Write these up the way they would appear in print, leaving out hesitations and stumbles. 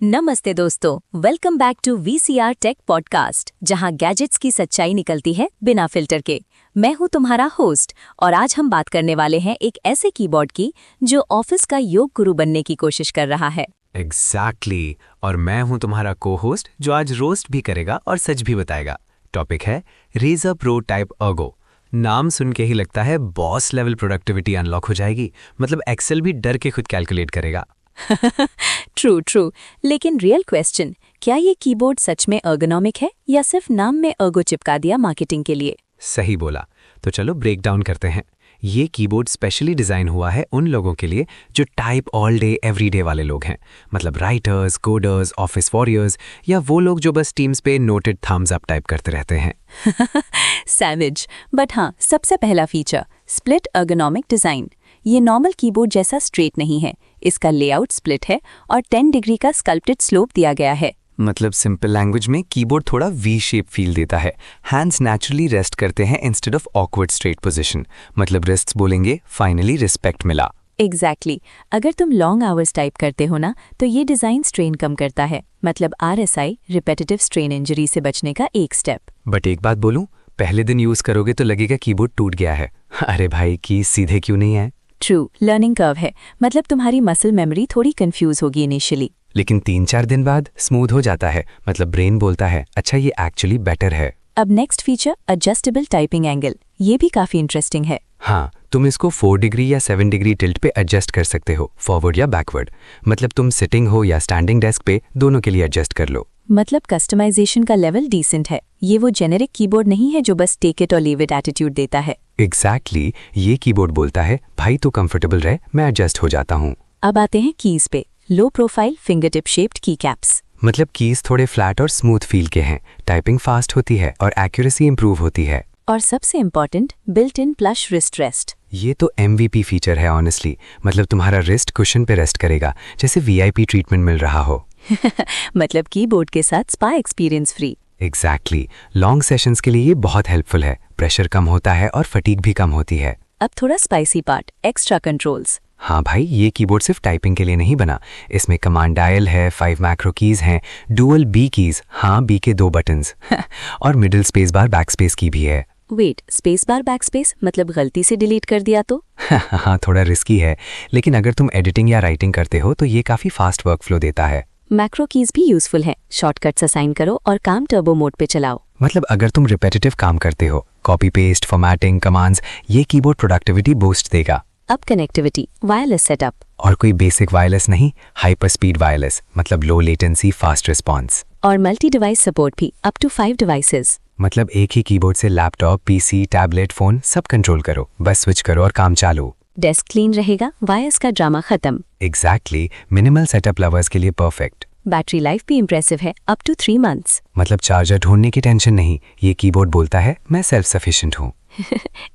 नमस्ते दोस्तों, welcome back to VCR tech podcast, जहां गैजेट्स की सच्चाई निकलती है बिना फिल्टर के। मैं हूं तुम्हारा होस्ट और आज हम बात करने वाले हैं एक ऐसे कीबोर्ड की जो ऑफिस का योग गुरु बनने की कोशिश कर रहा है। एग्जैक्टली और मैं हूं तुम्हारा को होस्ट जो आज रोस्ट भी करेगा और सच भी बताएगा। टॉपिक है Razer Pro Type Ergo। नाम सुन के ही लगता है बॉस लेवल प्रोडक्टिविटी अनलॉक हो जाएगी, मतलब एक्सेल भी डर के खुद कैलकुलेट करेगा। ट्रू, लेकिन रियल क्वेश्चन, क्या ये कीबोर्ड सच में अर्गोनॉमिक है या सिर्फ नाम में अर्गो चिपका दिया मार्केटिंग के लिए? सही बोला। तो चलो ब्रेक डाउन करते हैं। ये कीबोर्ड स्पेशली डिजाइन हुआ है उन लोगों के लिए जो type all day every day वाले लोग हैं, मतलब राइटर्स, कोडर्स, ऑफिस वॉरियर्स या वो लोग जो बस टीम्स पे नोटेड थम्स अप टाइप करते रहते हैं। सैविज। बट हाँ, सबसे पहला फीचर स्प्लिट अर्गोनॉमिक डिजाइन। ये नॉर्मल कीबोर्ड जैसा स्ट्रेट नहीं है, इसका लेआउट स्प्लिट है और 10 डिग्री का स्कल्प्टेड स्लोप दिया गया है। मतलब सिंपल लैंग्वेज में कीबोर्ड थोड़ा वी शेप फील देता है। हैंड्स नेचुरली रेस्ट करते हैं instead of awkward straight position, मतलब रिस्ट्स बोलेंगे फाइनली रिस्पेक्ट मिला। एग्जैक्टली। अगर तुम लॉन्ग आवर्स टाइप करते हो ना, तो ये डिजाइन स्ट्रेन कम करता है, मतलब RSI रिपेटिटिव स्ट्रेन इंजरी से बचने का एक स्टेप। बट एक बात बोलूं, पहले दिन यूज करोगे तो लगेगा कीबोर्ड टूट गया है। अरे भाई, की सीधे क्यों नहीं है? ट्रू, लर्निंग कर्व है, मतलब तुम्हारी मसल मेमोरी थोड़ी कंफ्यूज होगी इनिशियली, लेकिन 3-4 दिन बाद स्मूथ हो जाता है, मतलब ब्रेन बोलता है अच्छा ये एक्चुअली बेटर है। अब next feature adjustable typing angle. ये भी काफी इंटरेस्टिंग है। हाँ, तुम इसको 4 डिग्री या 7 डिग्री टिल्ट पे एडजस्ट कर सकते हो, फॉरवर्ड या बैकवर्ड। मतलब तुम सिटिंग हो या स्टैंडिंग डेस्क पे, दोनों के लिए एडजस्ट कर लो। मतलब कस्टमाइजेशन का लेवल डिसेंट है। ये वो जेनेरिक कीबोर्ड नहीं है जो बस टेक इट और लीव इट एटीट्यूड देता है। एग्जैक्टली, ये कीबोर्ड बोलता है भाई तो कंफर्टेबल रहे, मैं एडजस्ट हो जाता हूँ। अब आते हैं कीज पे। Low profile finger tip shaped की कैप्स। मतलब कीज थोड़े फ्लैट और स्मूथ फील के हैं, टाइपिंग फास्ट होती है और एक्यूरेसी इंप्रूव होती है। और सबसे important, built in plush wrist rest. ये तो MVP फीचर है ऑनेस्टली, मतलब तुम्हारा रिस्ट कुशन पे रेस्ट करेगा, जैसे VIP ट्रीटमेंट मिल रहा हो। मतलब कीबोर्ड के साथ spa experience free. Exactly, long sessions के लिए ये बहुत हेल्पफुल है। प्रेशर कम होता है और फटीग भी कम होती है। अब थोड़ा स्पाइसी पार्ट, एक्स्ट्रा कंट्रोल्स। हाँ भाई, ये कीबोर्ड सिर्फ टाइपिंग के लिए नहीं बना। इसमें कमांड डायल है, 5 मैक्रो कीज हैं, डुअल B कीज, हाँ B के 2 बटन्स और middle space bar back space की भी है। Wait, space bar back space मतलब गलती से डिलीट कर दिया तो? हाँ, थोड़ा रिस्की है, लेकिन अगर तुम एडिटिंग या राइटिंग करते हो तो ये काफी फास्ट वर्कफ्लो देता है। मैक्रो कीज भी यूजफुल है, शॉर्टकट्स असाइन करो और काम टर्बो मोड पे चलाओ। मतलब अगर तुम रिपेटिटिव काम करते हो, कॉपी पेस्ट, फॉर्मेटिंग, कमांड्स, ये कीबोर्ड प्रोडक्टिविटी बूस्ट देगा। अब कनेक्टिविटी, वायरलेस सेटअप। और कोई बेसिक वायरलेस नहीं, हाइपर स्पीड वायरलेस, मतलब लो लेटेंसी फास्ट रिस्पॉन्स। और मल्टी डिवाइस सपोर्ट भी, अप टू 5 डिवाइसेस। मतलब एक ही कीबोर्ड से लैपटॉप, PC, टैबलेट, फोन सब कंट्रोल करो, बस स्विच करो और काम चालू। डेस्क क्लीन रहेगा, वायर्स का ड्रामा खत्म। एग्जैक्टली, मिनिमल सेटअप लवर्स के लिए परफेक्ट। बैटरी लाइफ भी इम्प्रेसिव है, अप टू 3 मंथ्स। मतलब चार्जर ढूंढने की टेंशन नहीं, ये कीबोर्ड बोलता है मैं सेल्फ सफिशिएंट हूँ।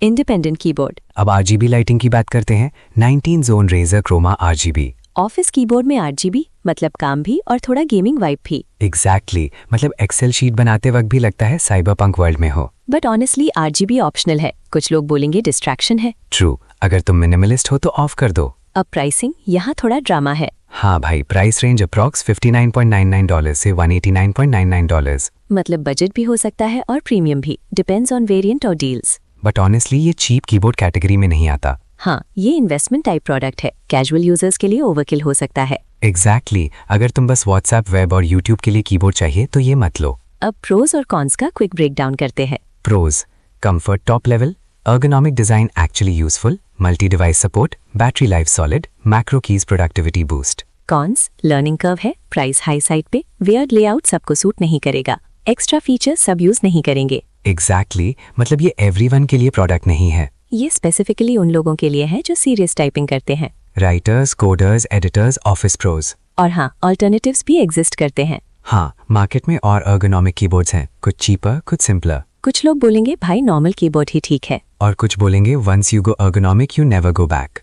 Independent keyboard. अब RGB लाइटिंग की बात करते हैं। 19 zone Razer Chroma RGB। Office keyboard में RGB मतलब काम भी और थोड़ा गेमिंग वाइब भी। एग्जैक्टली, मतलब एक्सेल शीट बनाते वक्त भी लगता है साइबरपंक वर्ल्ड में हो। बट ऑनेस्टली RGB ऑप्शनल है, कुछ लोग बोलेंगे डिस्ट्रैक्शन है। ट्रू, अगर तुम मिनिमलिस्ट हो तो ऑफ कर दो। अब प्राइसिंग, यहाँ थोड़ा ड्रामा है। हाँ भाई, प्राइस रेंज अप्रॉक्स $59.99 से $189.99। मतलब बजट भी हो सकता है और प्रीमियम भी, डिपेंड्स ऑन वेरिएंट और डील्स। बट ऑनेस्टली ये चीप कीबोर्ड कैटेगरी में नहीं आता। हाँ, ये इन्वेस्टमेंट टाइप प्रोडक्ट है, कैजुअल यूजर्स के लिए ओवरकिल हो सकता है। एग्जैक्टली, अगर तुम बस व्हाट्सएप, वेब और यूट्यूब के लिए कीबोर्ड चाहिए तो ये मत लो। अब प्रोज और कॉन्स का क्विक ब्रेक डाउन करते हैं। Pros, comfort top level, ergonomic design actually useful, multi device support, battery life solid, macro keys productivity boost. Cons, learning curve है, प्राइस हाई साइड पे, वियर्ड लेआउट सबको suit नहीं करेगा, extra feature सब use नहीं करेंगे। एग्जैक्टली, मतलब ये एवरीवन के लिए प्रोडक्ट नहीं है। ये स्पेसिफिकली उन लोगों के लिए है जो सीरियस टाइपिंग करते हैं, writers, coders, editors, office pros. और हाँ, ऑल्टरनेटिव्स भी एग्जिस्ट करते हैं। हाँ, मार्केट में और ergonomic कीबोर्ड्स हैं, कुछ चीपर, कुछ सिंपलर। कुछ लोग बोलेंगे भाई नॉर्मल कीबोर्ड ही ठीक है, और कुछ बोलेंगे once you go ergonomic you never go back.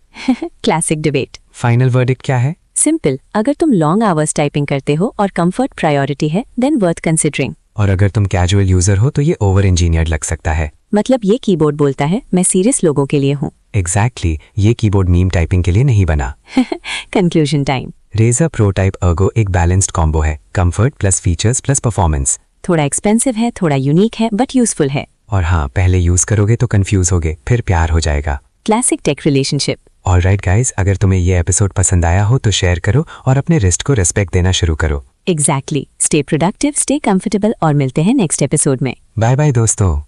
Classic debate. Final verdict क्या है? सिंपल, अगर तुम लॉन्ग आवर्स टाइपिंग करते हो और कंफर्ट प्रायोरिटी है, देन वर्थ कंसिडरिंग। और अगर तुम कैजुअल यूजर हो तो ये ओवर इंजीनियर्ड लग सकता है। मतलब ये कीबोर्ड बोलता है मैं सीरियस लोगों के लिए हूँ। एग्जैक्टली, ये कीबोर्ड मीम टाइपिंग के लिए नहीं बना। Conclusion time. Razer Pro Type Ergo एक बैलेंस्ड कॉम्बो है, comfort plus features plus performance. थोड़ा एक्सपेंसिव है, थोड़ा यूनिक है, बट यूजफुल है। और हाँ, पहले यूज करोगे तो कंफ्यूज होगे, फिर प्यार हो जाएगा। Classic tech relationship. Alright guys, अगर तुम्हें ये एपिसोड पसंद आया हो तो शेयर करो और अपने रिस्ट को रिस्पेक्ट देना शुरू करो। Exactly. Stay productive, stay comfortable और मिलते हैं नेक्स्ट एपिसोड में। बाय बाय दोस्तों।